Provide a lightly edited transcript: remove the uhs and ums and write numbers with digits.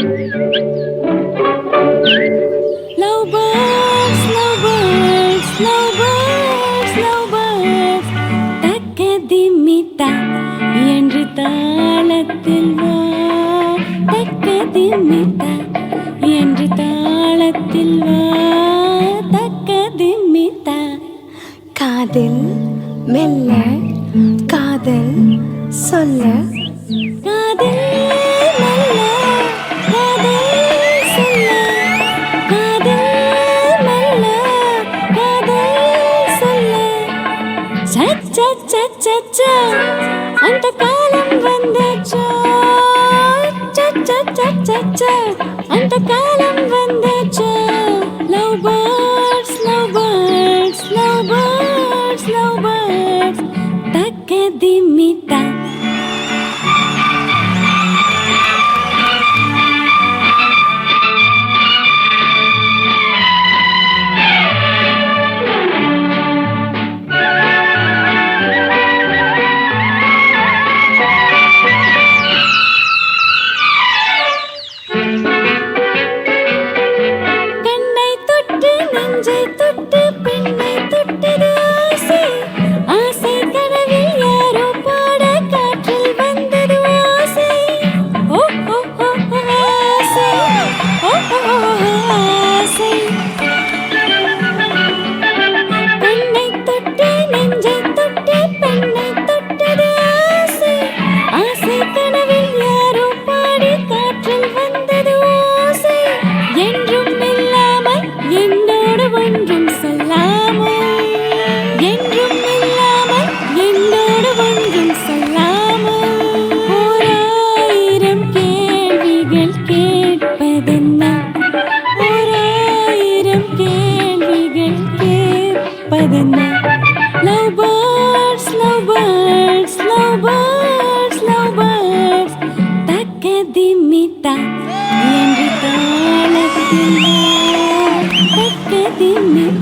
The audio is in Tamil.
Love birds, love birds, love birds, love birds. தக்கதிமிதா என்று தாளத்தில் வா. தக்கதிமிதா என்று தாளத்தில் வா. தக்கதிமிதா. காதில் மெல்ல காதல் சொல்ல காதில் மெல்ல காதல் சொல்ல. காதில் மெல்ல காதல் சொல்ல. சச்சச்சச்சச்ச அந்த காலம் வந்தாச்சா. சச்சச்சச்சச்ச அந்த காலம் வந்தாச்சா. Love birds, love birds, love birds, love birds. தக்கதிமிதா. கண்ணை தொட்டு நெஞ்சை தொட்டு பெண்ணை தொட்டது ஆசை. ஆசை கனவில் யாரோ பாட காற்றில் வந்தது ஆசை. ஓ ஓ ஓ ஆசை. ஓ ஓ ஆசை. பெண்ணை தொட்டு நெஞ்சை தொட்டு பெண்ணை தொட்டது ஆசை. ஆசை கனவில் யாரோ பாடி காற்றில் வந்தது ஆசை. என்றும் இல்லாமல் என்னோடு ஒன்றும் சொல்லாமல். என்றும் இல்லாமல் என்னோடு ஒன்றும் சொல்லாமல். ஓராயிரம் கேள்விகள் கேட்பதென்ன. ஓராயிரம் கேள்விகள் கேட்பதென்ன. Love birds, love birds, love birds, love birds. தக்கதிமிதா என்று தாளத்தில் வா. தக்கதிமிதா.